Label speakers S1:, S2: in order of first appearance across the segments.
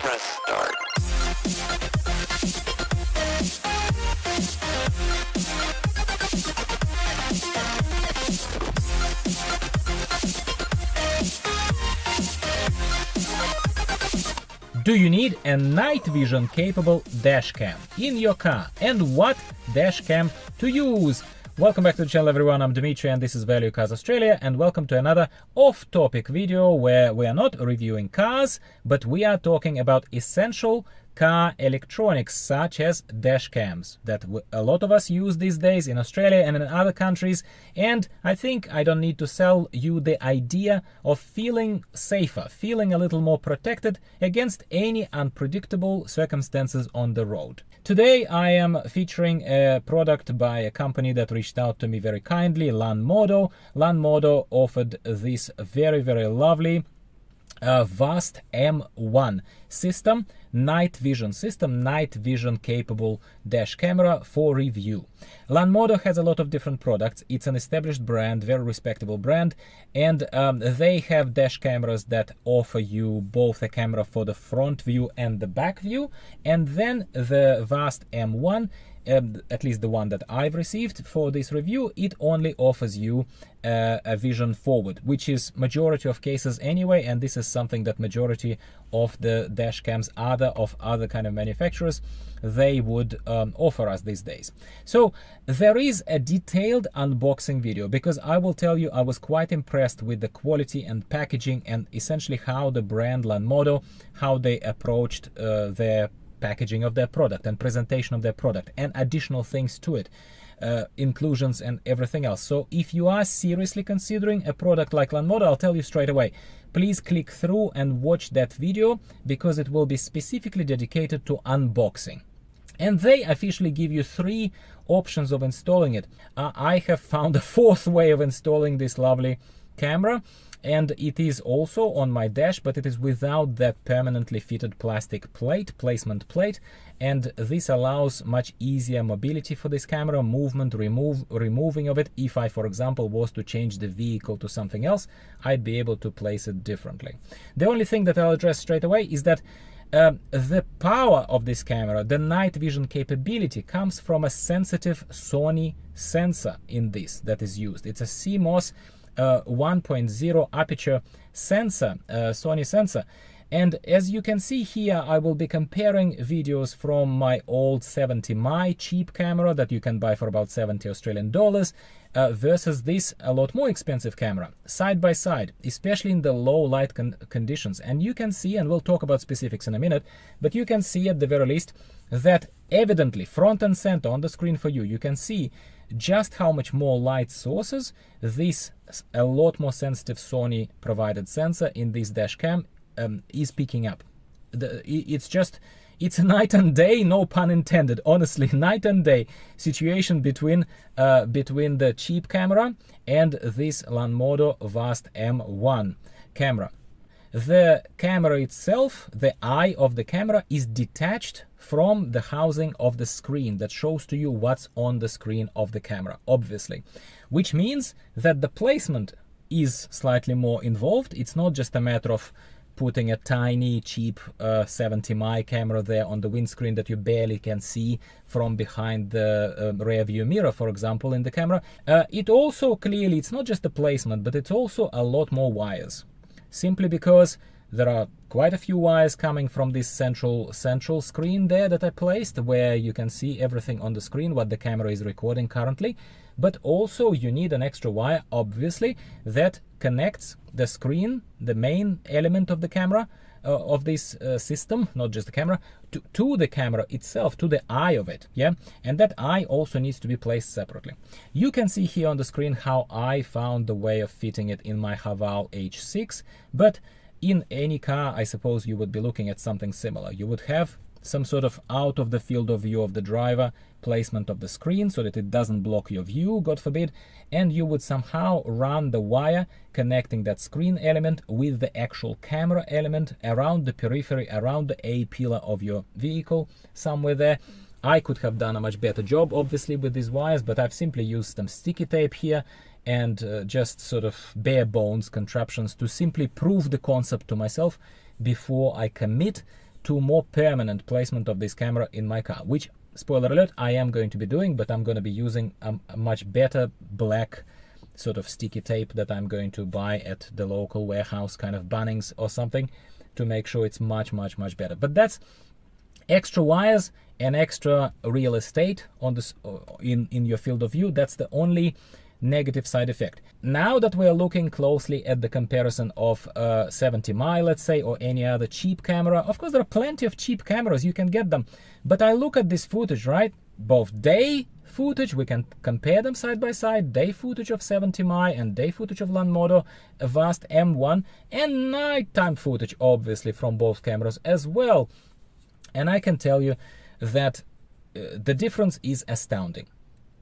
S1: press start.
S2: Do you need a night vision capable dashcam in your car, and what dashcam to use? Welcome back to the channel, everyone. I'm Dimitri and this is Value Cars Australia, and welcome to another off-topic video where we are not reviewing cars, but we are talking about essential car electronics such as dash cams that a lot of us use these days in Australia and in other countries. And I think I don't need to sell you the idea of feeling safer, feeling a little more protected against any unpredictable circumstances on the road. Today I am featuring a product by a company that reached out to me very kindly, Lanmodo. Lanmodo offered this very lovely Vast M1 system, night vision system, night vision capable dash camera for review. Lanmodo has a lot of different products. It's an established brand, very respectable brand, and they have dash cameras that offer you both a camera for the front view and the back view, and then the Vast M1, at least the one that I've received for this review, it only offers you a vision forward, which is majority of cases anyway, and this is something that majority of the dash cams of other kind of manufacturers, they would offer us these days. So there is a detailed unboxing video, because I will tell you I was quite impressed with the quality and packaging and essentially how the brand Lanmodo, how they approached their packaging of their product and presentation of their product and additional things to it, inclusions and everything else. So if you are seriously considering a product like Lanmodo, I'll tell you straight away, please click through and watch that video, because it will be specifically dedicated to unboxing. And they officially give you 3 options of installing it. I have found a 4th way of installing this lovely camera, and it is also on my dash, but it is without that permanently fitted plastic placement plate, and this allows much easier mobility for this camera, movement, removing of it. If I, for example, was to change the vehicle to something else, I'd be able to place it differently. The only thing that I'll address straight away is that the power of this camera, the night vision capability, comes from a sensitive Sony sensor in this that is used. It's a CMOS 1.0 aperture sensor, Sony sensor. And as you can see here, I will be comparing videos from my old 70mm cheap camera that you can buy for about 70 Australian dollars versus this a lot more expensive camera, side by side, especially in the low light conditions. And you can see, and we'll talk about specifics in a minute, but you can see at the very least that evidently front and center on the screen for you, you can see just how much more light sources this a lot more sensitive Sony provided sensor in this dash cam is picking up. It's a night and day, no pun intended, honestly, night and day situation between the cheap camera and this Lanmodo Vast M1 camera. The camera itself, the eye of the camera, is detached from the housing of the screen that shows to you what's on the screen of the camera, obviously, which means that the placement is slightly more involved. It's not just a matter of putting a tiny cheap 70mm camera there on the windscreen that you barely can see from behind the rear view mirror, for example, in the camera. It also clearly, it's not just the placement, but it's also a lot more wires, simply because there are quite a few wires coming from this central screen there that I placed, where you can see everything on the screen, what the camera is recording currently. But also you need an extra wire, obviously, that connects the screen, the main element of the camera, of this system, not just the camera, to the camera itself, to the eye of it, yeah? And that eye also needs to be placed separately. You can see here on the screen how I found the way of fitting it in my Haval H6, but in any car, I suppose you would be looking at something similar. You would have some sort of out of the field of view of the driver placement of the screen so that it doesn't block your view, God forbid, and you would somehow run the wire connecting that screen element with the actual camera element around the periphery, around the A-pillar of your vehicle, somewhere there. I could have done a much better job, obviously, with these wires, but I've simply used some sticky tape here and just sort of bare bones contraptions to simply prove the concept to myself before I commit to more permanent placement of this camera in my car, which, spoiler alert, I am going to be doing, but I'm going to be using a much better black sort of sticky tape that I'm going to buy at the local warehouse, kind of Bunnings or something, to make sure it's much better. But that's extra wires and extra real estate on this in your field of view. That's the only negative side effect. Now that we are looking closely at the comparison of 70mm, let's say, or any other cheap camera, of course there are plenty of cheap cameras, you can get them, but I look at this footage, right? Both day footage, we can compare them side by side, day footage of 70mm and day footage of Lanmodo Vast M1, and nighttime footage obviously from both cameras as well. And I can tell you that the difference is astounding.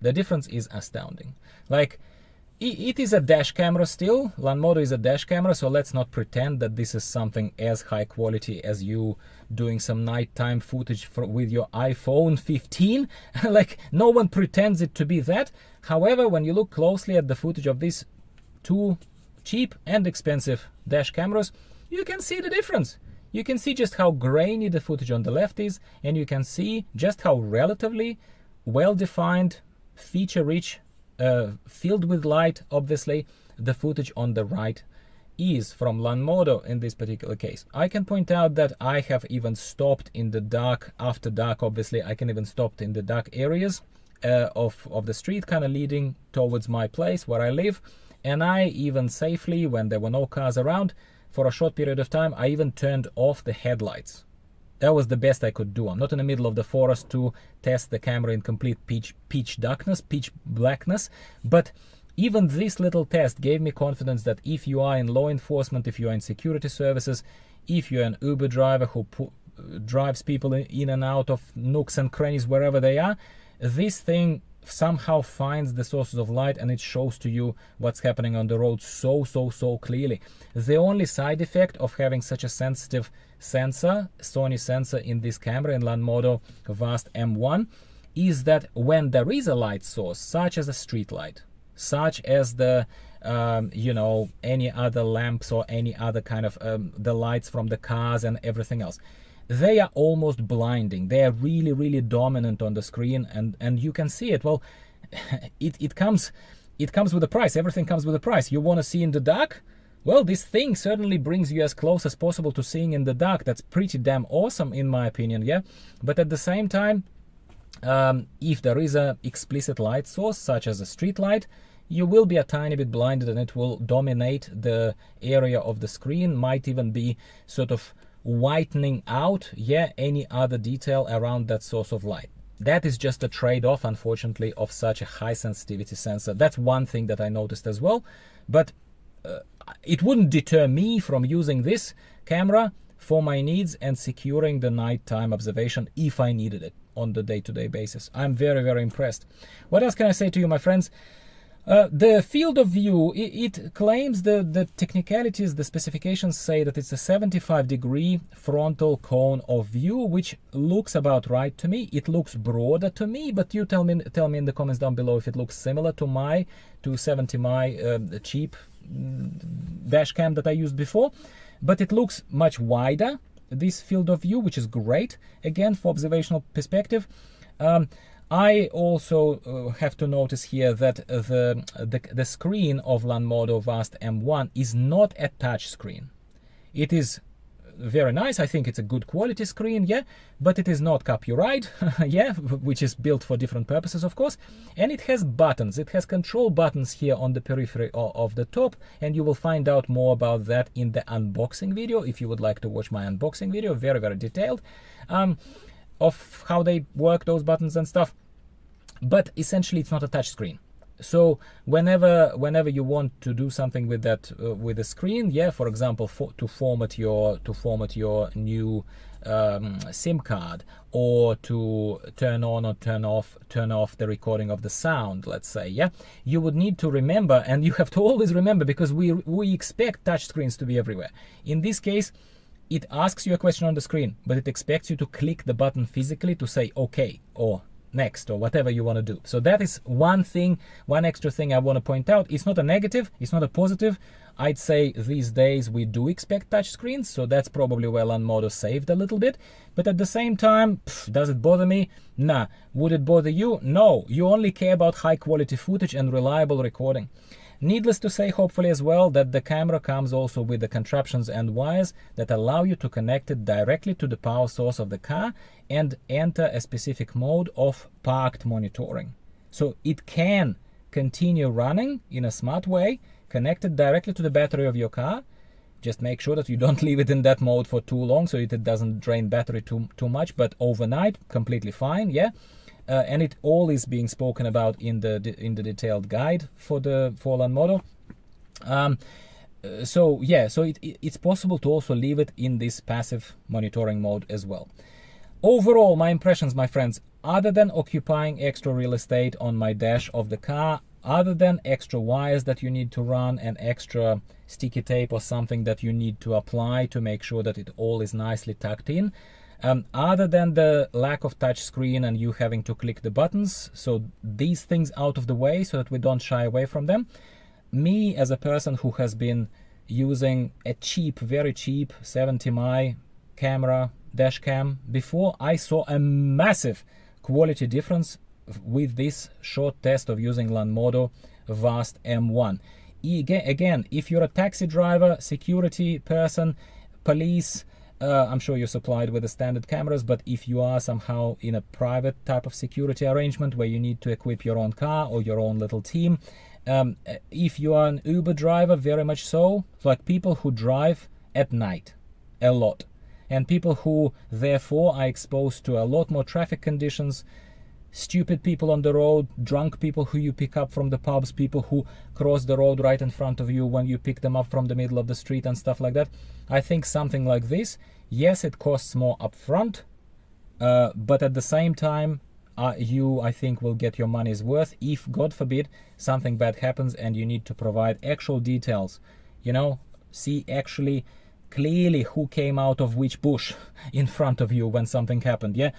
S2: The difference is astounding. Like, it is a dash camera still. Lanmodo is a dash camera, so let's not pretend that this is something as high quality as you doing some nighttime footage with your iPhone 15. Like, no one pretends it to be that. However, when you look closely at the footage of these two cheap and expensive dash cameras, you can see the difference. You can see just how grainy the footage on the left is, and you can see just how relatively well-defined, feature-rich, filled with light, obviously, the footage on the right is from Lanmodo in this particular case. I can point out that I have even stopped in the dark, after dark obviously, I can even stop in the dark areas of the street kind of leading towards my place where I live, and I even safely, when there were no cars around, for a short period of time, I even turned off the headlights. That was the best I could do. I'm not in the middle of the forest to test the camera in complete pitch darkness, pitch blackness, but even this little test gave me confidence that if you are in law enforcement, if you are in security services, if you're an Uber driver who drives people in and out of nooks and crannies wherever they are, this thing somehow finds the sources of light and it shows to you what's happening on the road so clearly. The only side effect of having such a sensitive sensor, Sony sensor in this camera, in Lanmodo Vast M1, is that when there is a light source, such as a street light, such as the any other lamps or any other kind of the lights from the cars and everything else, they are almost blinding. They are really dominant on the screen, and you can see it. Well, it comes with a price. Everything comes with a price. You want to see in the dark? Well, this thing certainly brings you as close as possible to seeing in the dark. That's pretty damn awesome in my opinion, yeah? But at the same time, if there is a explicit light source, such as a street light, you will be a tiny bit blinded and it will dominate the area of the screen, might even be sort of whitening out, yeah, any other detail around that source of light. That is just a trade-off, unfortunately, of such a high sensitivity sensor. That's one thing that I noticed as well, but it wouldn't deter me from using this camera for my needs and securing the nighttime observation if I needed it on the day-to-day basis. I'm very impressed. What else can I say to you, my friends? The field of view, it claims the technicalities, the specifications say that it's a 75-degree frontal cone of view, which looks about right to me. It looks broader to me, but you tell me in the comments down below if it looks similar to my 270mm cheap dash cam that I used before. But it looks much wider, this field of view, which is great, again, for observational perspective. I also have to notice here that the screen of Lanmodo Vast M1 is not a touch screen. It is very nice. I think it's a good quality screen, yeah, but it is not Carpuride, yeah, which is built for different purposes, of course. And it has buttons. It has control buttons here on the periphery of the top, and you will find out more about that in the unboxing video if you would like to watch my unboxing video, very detailed, of how they work, those buttons and stuff. But essentially it's not a touch screen. So whenever you want to do something with that with the screen, yeah, for example, to format your new SIM card, or to turn on or turn off the recording of the sound, let's say, yeah, you would need to remember, and you have to always remember, because we expect touch screens to be everywhere. In this case, it asks you a question on the screen, but it expects you to click the button physically to say okay or next or whatever you want to do. So that is one thing, one extra thing I want to point out. It's not a negative, it's not a positive. I'd say these days we do expect touchscreens, so that's probably where Lanmodo saved a little bit. But at the same time, does it bother me? Nah. Would it bother you? No. You only care about high quality footage and reliable recording. Needless to say, hopefully as well, that the camera comes also with the contraptions and wires that allow you to connect it directly to the power source of the car and enter a specific mode of parked monitoring. So it can continue running in a smart way, connected directly to the battery of your car. Just make sure that you don't leave it in that mode for too long so it doesn't drain battery too much, but overnight, completely fine, yeah. And it all is being spoken about in the detailed guide for Lanmodo. So it's possible to also leave it in this passive monitoring mode as well. Overall, my impressions, my friends, other than occupying extra real estate on my dash of the car, other than extra wires that you need to run and extra sticky tape or something that you need to apply to make sure that it all is nicely tucked in, other than the lack of touch screen and you having to click the buttons, so these things out of the way so that we don't shy away from them, me as a person who has been using a cheap, very cheap 70mm camera, dash cam before, I saw a massive quality difference with this short test of using Lanmodo Vast M1. Again, if you're a taxi driver, security person, police, I'm sure you're supplied with the standard cameras, but if you are somehow in a private type of security arrangement where you need to equip your own car or your own little team, if you are an Uber driver, very much so, like people who drive at night a lot, and people who therefore are exposed to a lot more traffic conditions, stupid people on the road, drunk people who you pick up from the pubs, people who cross the road right in front of you when you pick them up from the middle of the street and stuff like that. I think something like this, yes, it costs more upfront, but at the same time, you, I think, will get your money's worth if, God forbid, something bad happens and you need to provide actual details. You know, see actually clearly who came out of which bush in front of you when something happened, yeah,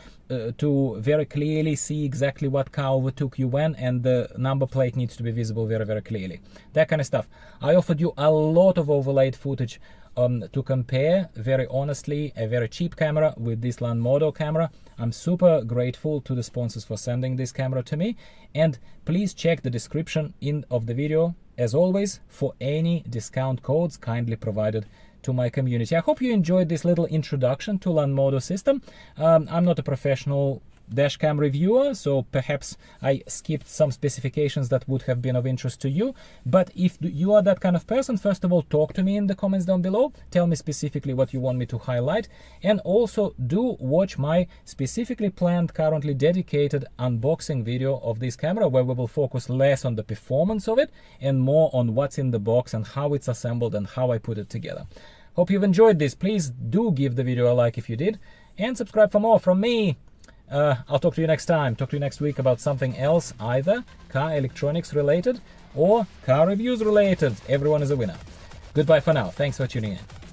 S2: to very clearly see exactly what car overtook you when, and the number plate needs to be visible very, very clearly, that kind of stuff. I offered you a lot of overlaid footage to compare, very honestly, a very cheap camera with this Lanmodo camera. I'm super grateful to the sponsors for sending this camera to me, and please check the description of the video as always for any discount codes kindly provided to my community. I hope you enjoyed this little introduction to Lanmodo system. I'm not a professional dashcam reviewer, so perhaps I skipped some specifications that would have been of interest to you. But if you are that kind of person, first of all, talk to me in the comments down below. Tell me specifically what you want me to highlight. And also do watch my specifically planned, currently dedicated unboxing video of this camera, where we will focus less on the performance of it and more on what's in the box and how it's assembled and how I put it together. Hope you've enjoyed this. Please do give the video a like if you did, and subscribe for more from me. I'll talk to you next time. Talk to you next week about something else, either car electronics related or car reviews related. Everyone is a winner. Goodbye for now. Thanks for tuning in.